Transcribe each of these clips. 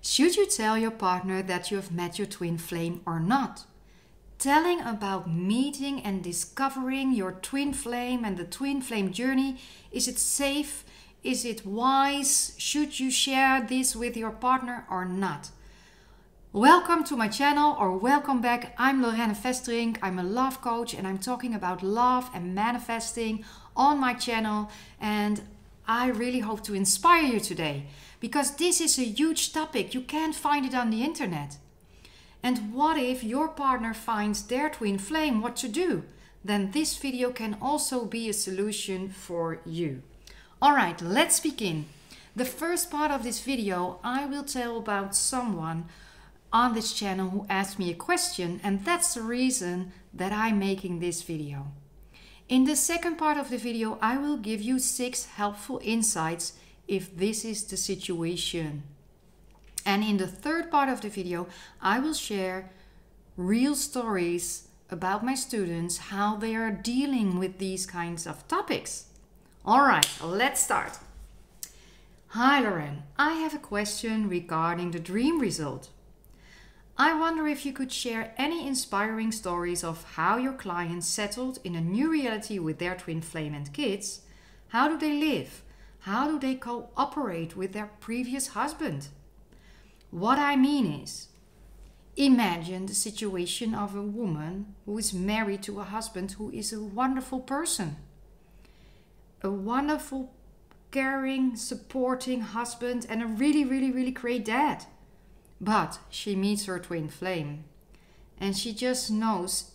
Should you tell your partner that you have met your twin flame or not? Telling about meeting and discovering your twin flame and the twin flame journey. Is it safe? Is it wise? Should you share this with your partner or not? Welcome to my channel, or welcome back. I'm Lorraine Vesterink. I'm a love coach and I'm talking about love and manifesting on my channel. And I really hope to inspire you today because this is a huge topic. You can't find it on the internet. And what if your partner finds their twin flame? What to do? Then this video can also be a solution for you. All right, let's begin. The first part of this video, I will tell about someone on this channel who asked me a question, and that's the reason that I'm making this video. In the second part of the video, I will give you 6 helpful insights if this is the situation. And in the third part of the video, I will share real stories about my students, how they are dealing with these kinds of topics. All right, let's start. Hi Lorraine, I have a question regarding the dream result. I wonder if you could share any inspiring stories of how your clients settled in a new reality with their twin flame and kids. How do they live? How do they cooperate with their previous husband? What I mean is, imagine the situation of a woman who is married to a husband who is a wonderful person. A wonderful, caring, supporting husband and a really great dad. But she meets her twin flame and she just knows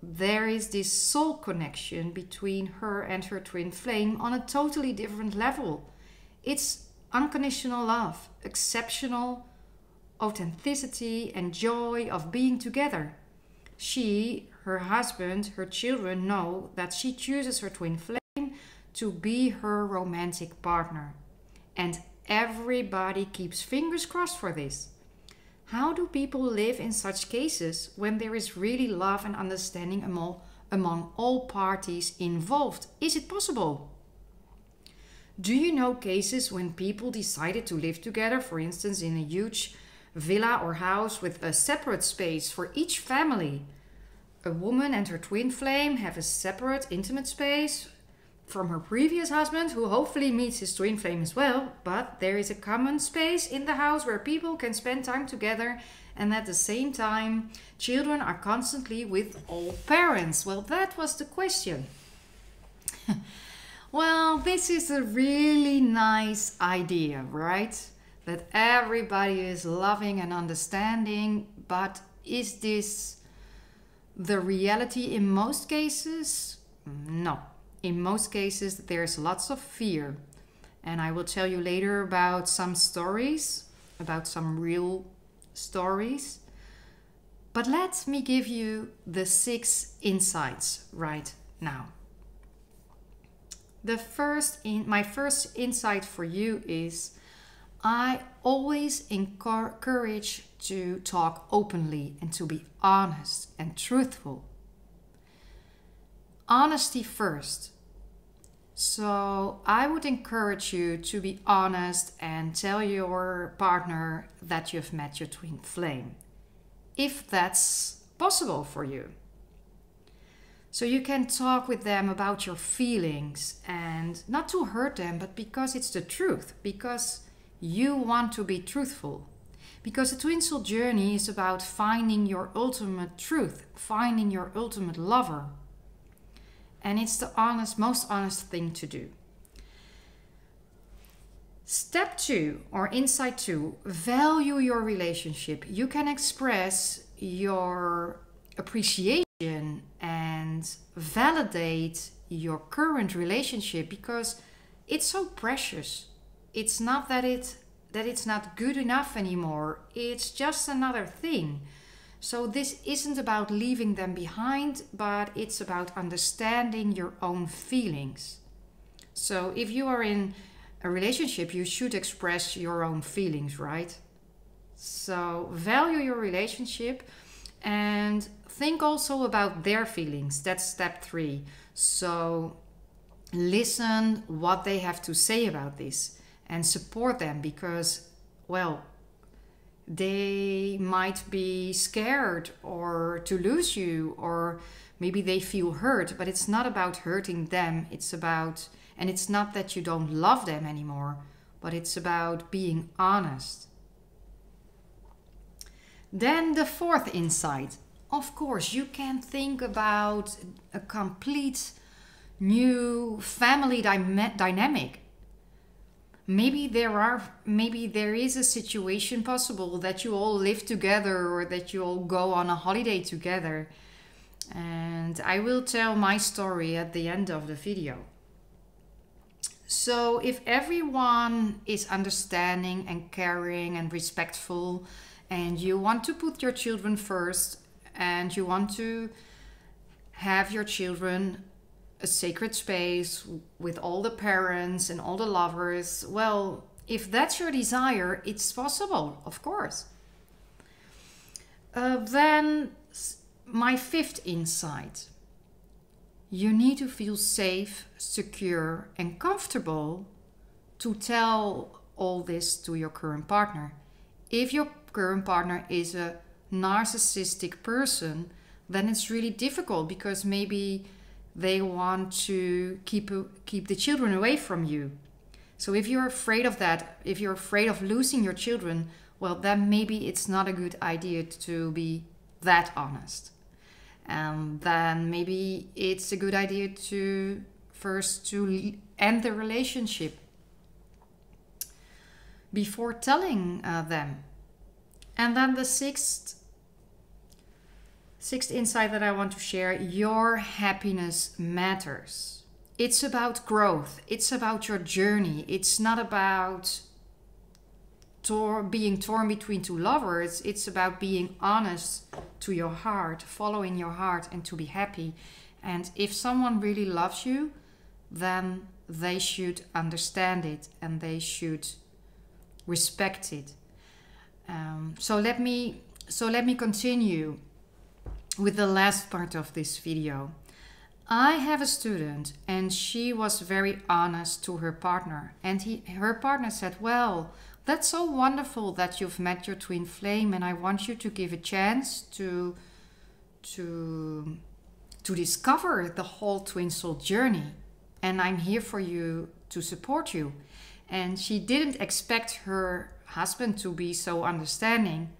there is this soul connection between her and her twin flame on a totally different level. It's unconditional love, exceptional authenticity and joy of being together. She, her husband, her children know that she chooses her twin flame to be her romantic partner. And everybody keeps fingers crossed for this. How do people live in such cases when there is really love and understanding among all parties involved? Is it possible? Do you know cases when people decided to live together, for instance, in a huge villa or house with a separate space for each family? A woman and her twin flame have a separate intimate space from her previous husband, who hopefully meets his twin flame as well, but there is a common space in the house where people can spend time together, and at the same time children are constantly with all parents. Well, that was the question. Well, this is a really nice idea, right? That everybody is loving and understanding, but is this the reality in most cases? No. In most cases, there's lots of fear. And I will tell you later about some stories, about some real stories. But let me give you the 6 insights right now. My first insight for you is, I always encourage to talk openly and to be honest and truthful. Honesty first. So I would encourage you to be honest and tell your partner that you've met your twin flame, if that's possible for you. So you can talk with them about your feelings, and not to hurt them, but because it's the truth, because you want to be truthful. Because the twin soul journey is about finding your ultimate truth, finding your ultimate lover. And it's the most honest thing to do. Step 2, or insight 2, value your relationship. You can express your appreciation and validate your current relationship because it's so precious. It's not that it's not good enough anymore. It's just another thing. So this isn't about leaving them behind, but it's about understanding your own feelings. So if you are in a relationship, you should express your own feelings, right? So value your relationship and think also about their feelings. That's step 3. So listen what they have to say about this and support them because, well, They might be scared or to lose you, or maybe they feel hurt, but it's not about hurting them. And it's not that you don't love them anymore, but it's about being honest. Then the fourth insight. Of course, you can think about a complete new family dynamic. Maybe there is a situation possible that you all live together or that you all go on a holiday together. And I will tell my story at the end of the video. So if everyone is understanding and caring and respectful, and you want to put your children first, and you want to have your children a sacred space with all the parents and all the lovers, well, if that's your desire, it's possible, of course. Then my fifth insight. You need to feel safe, secure, and comfortable to tell all this to your current partner. If your current partner is a narcissistic person, then it's really difficult because maybe they want to keep the children away from you. So if you're afraid of that, if you're afraid of losing your children, well, then maybe it's not a good idea to be that honest. And then maybe it's a good idea to first end the relationship before telling them. And then the sixth insight that I want to share, your happiness matters. It's about growth. It's about your journey. It's not about being torn between two lovers. It's about being honest to your heart, following your heart, and to be happy. And if someone really loves you, then they should understand it and they should respect it. So let me continue with the last part of this video. I have a student and she was very honest to her partner, and her partner said, well, that's so wonderful that you've met your twin flame, and I want you to give a chance to discover the whole twin soul journey, and I'm here for you to support you. And she didn't expect her husband to be so understanding.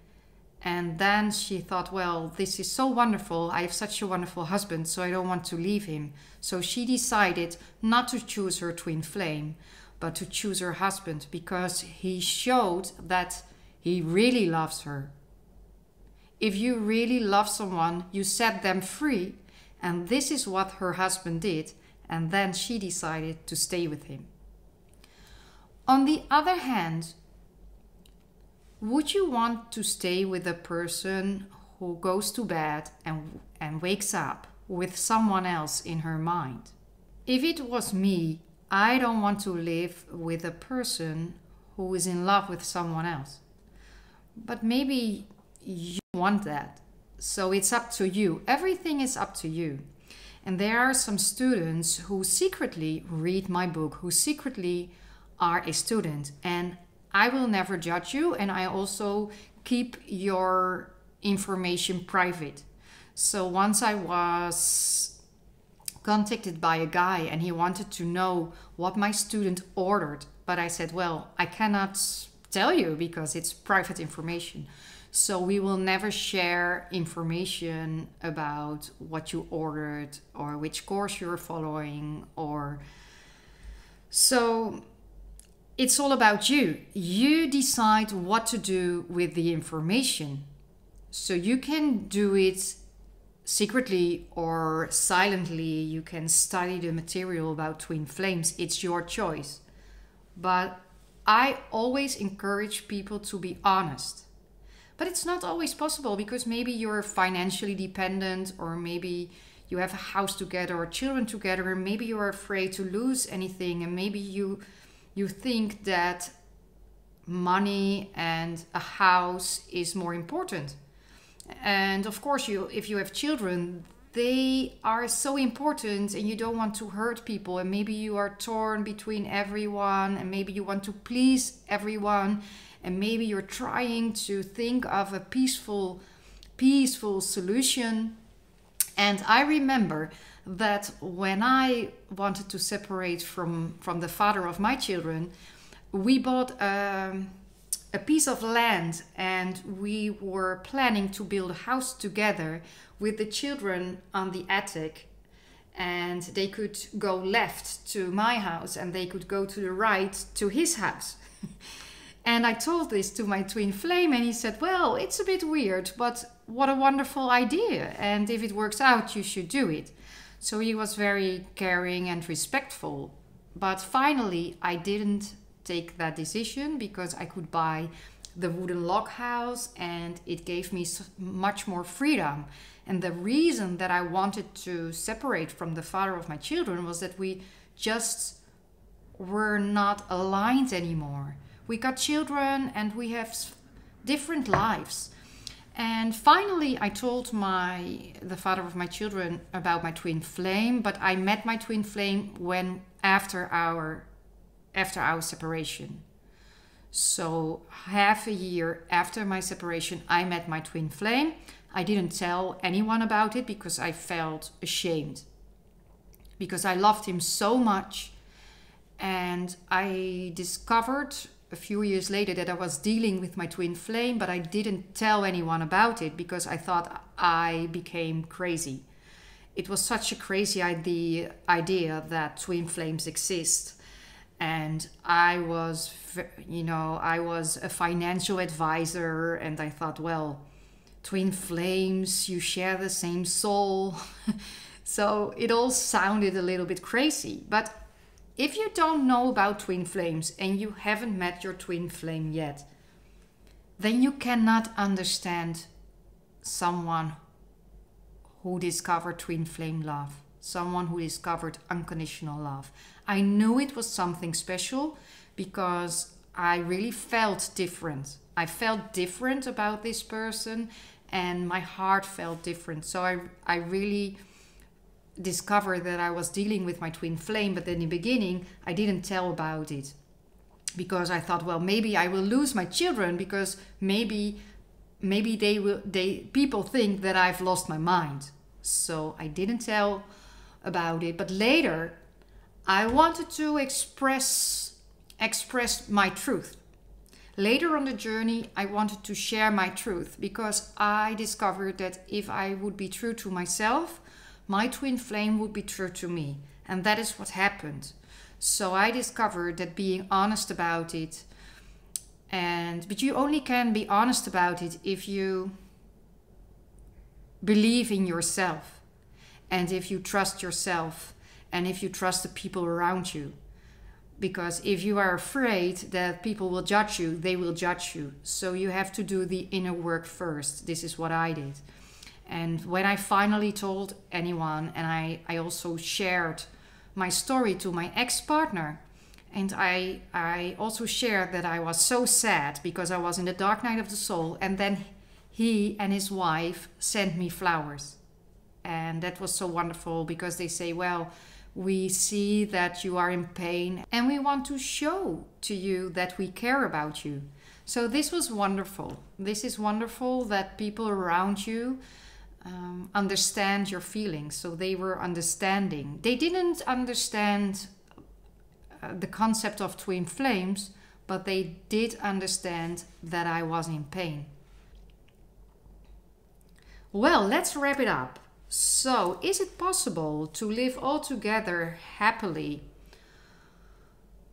And then she thought, well, this is so wonderful. I have such a wonderful husband, so I don't want to leave him. So she decided not to choose her twin flame, but to choose her husband, because he showed that he really loves her. If you really love someone, you set them free. And this is what her husband did. And then she decided to stay with him. On the other hand, would you want to stay with a person who goes to bed and wakes up with someone else in her mind? If it was me, I don't want to live with a person who is in love with someone else. But maybe you want that. So it's up to you. Everything is up to you. And there are some students who secretly read my book, who secretly are a student. And I will never judge you, and I also keep your information private. So once I was contacted by a guy and he wanted to know what my student ordered, but I said, well, I cannot tell you because it's private information. So we will never share information about what you ordered or which course you're following, or so. It's all about you. You decide what to do with the information. So you can do it secretly or silently. You can study the material about twin flames. It's your choice. But I always encourage people to be honest. But it's not always possible because maybe you're financially dependent, or maybe you have a house together or children together, and maybe you're afraid to lose anything, and maybe you think that money and a house is more important. And of course, if you have children, they are so important, and you don't want to hurt people, and maybe you are torn between everyone, and maybe you want to please everyone, and maybe you're trying to think of a peaceful solution. And I remember that when I wanted to separate from the father of my children, we bought a piece of land, and we were planning to build a house together with the children on the attic, and they could go left to my house and they could go to the right to his house. And I told this to my twin flame, and he said, well, it's a bit weird, but what a wonderful idea, and if it works out, you should do it. So he was very caring and respectful. But finally, I didn't take that decision because I could buy the wooden log house, and it gave me much more freedom. And the reason that I wanted to separate from the father of my children was that we just were not aligned anymore. We got children and we have different lives. And finally, I told the father of my children about my twin flame, but I met my twin flame after our separation. So half a year after my separation, I met my twin flame. I didn't tell anyone about it because I felt ashamed, because I loved him so much. And I discovered a few years later that I was dealing with my twin flame, but I didn't tell anyone about it because I thought I became crazy. It was such a crazy idea that twin flames exist. And I was a financial advisor, and I thought, well, twin flames, you share the same soul. So it all sounded a little bit crazy. But if you don't know about twin flames and you haven't met your twin flame yet, then you cannot understand someone who discovered twin flame love, someone who discovered unconditional love. I knew it was something special because I really felt different. I felt different about this person, and my heart felt different. So I really discovered that I was dealing with my twin flame, but in the beginning I didn't tell about it because I thought, well, maybe I will lose my children because maybe people think that I've lost my mind. So I didn't tell about it. But later I wanted to express my truth. Later on the journey, I wanted to share my truth because I discovered that if I would be true to myself, my twin flame would be true to me. And that is what happened. So I discovered that being honest about it, but you only can be honest about it if you believe in yourself, and if you trust yourself, and if you trust the people around you. Because if you are afraid that people will judge you, they will judge you. So you have to do the inner work first. This is what I did. And when I finally told anyone, and I also shared my story to my ex-partner, and I also shared that I was so sad because I was in the dark night of the soul, and then he and his wife sent me flowers. And that was so wonderful because they say, well, we see that you are in pain and we want to show to you that we care about you. So this was wonderful. This is wonderful that people around you understand your feelings. So they were understanding. They didn't understand the concept of twin flames, but they did understand that I was in pain. Well, let's wrap it up. So, is it possible to live all together happily?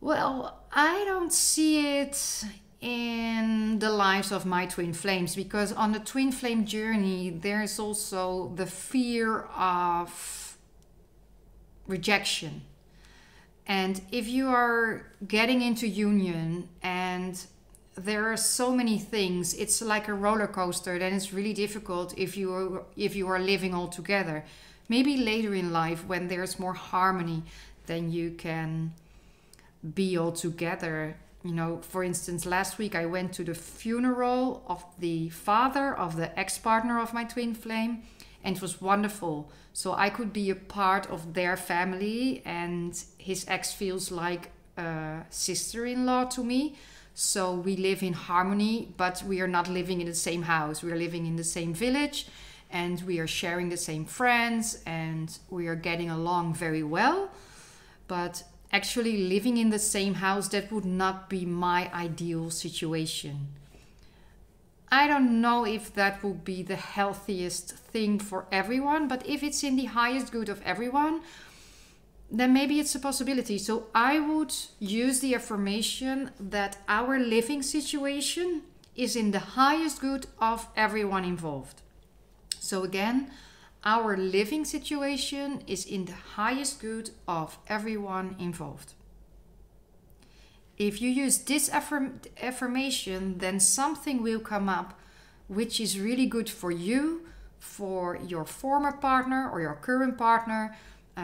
Well, I don't see it in the lives of my twin flames, because on the twin flame journey, there's also the fear of rejection. And if you are getting into union and there are so many things, it's like a roller coaster, then it's really difficult if you are living all together. Maybe later in life when there's more harmony, then you can be all together You know, for instance, last week I went to the funeral of the father of the ex-partner of my twin flame, and it was wonderful. So I could be a part of their family, and his ex feels like a sister-in-law to me. So we live in harmony, but we are not living in the same house. We are living in the same village, and we are sharing the same friends, and we are getting along very well. But actually living in the same house, that would not be my ideal situation. I don't know if that would be the healthiest thing for everyone, but if it's in the highest good of everyone, then maybe it's a possibility. So I would use the affirmation that our living situation is in the highest good of everyone involved. So again, our living situation is in the highest good of everyone involved. If you use this affirmation, then something will come up which is really good for you, for your former partner or your current partner,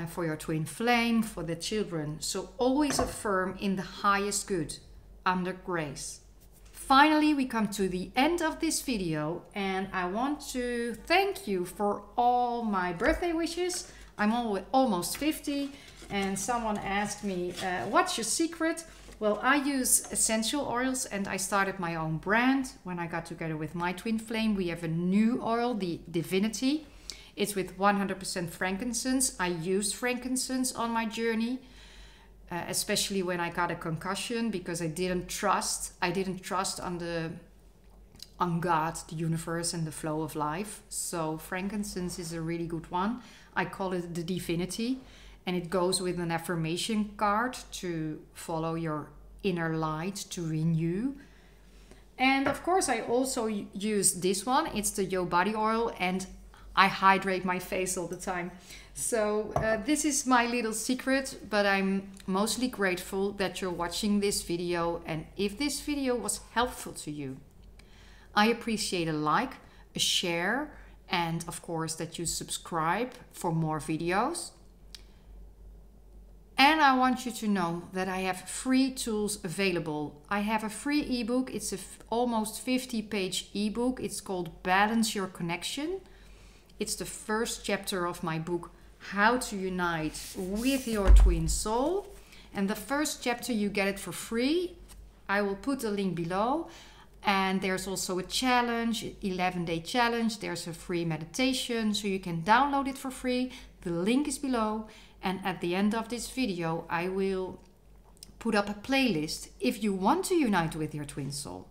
for your twin flame, for the children. So always affirm in the highest good, under grace. Finally, we come to the end of this video, and I want to thank you for all my birthday wishes. I'm almost 50, and someone asked me, what's your secret? Well, I use essential oils, and I started my own brand when I got together with my twin flame. We have a new oil, the Divinity. It's with 100% frankincense. I used frankincense on my journey. Especially when I got a concussion, because I didn't trust on God, the universe, and the flow of life. So frankincense is a really good one. I call it the Divinity, and it goes with an affirmation card to follow your inner light, to renew. And of course I also use this one. It's the Yo Body oil, and I hydrate my face all the time. So this is my little secret, but I'm mostly grateful that you're watching this video. And if this video was helpful to you, I appreciate a like, a share, and of course that you subscribe for more videos. And I want you to know that I have free tools available. I have a free ebook. It's a almost 50-page ebook. It's called Balance Your Connection. It's the first chapter of my book, How to Unite with Your Twin Soul. And the first chapter, you get it for free. I will put the link below. And there's also a challenge, 11-day challenge. There's a free meditation, so you can download it for free. The link is below. And at the end of this video, I will put up a playlist if you want to unite with your twin soul.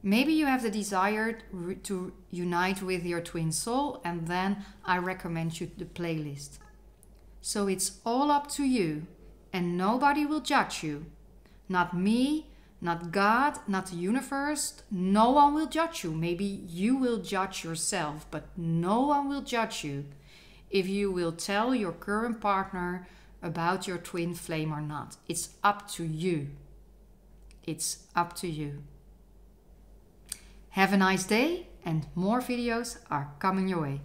Maybe you have the desire to unite with your twin soul, and then I recommend you the playlist. So it's all up to you, and nobody will judge you. Not me, not God, not the universe. No one will judge you. Maybe you will judge yourself, but no one will judge you if you will tell your current partner about your twin flame or not. It's up to you. It's up to you. Have a nice day, and more videos are coming your way.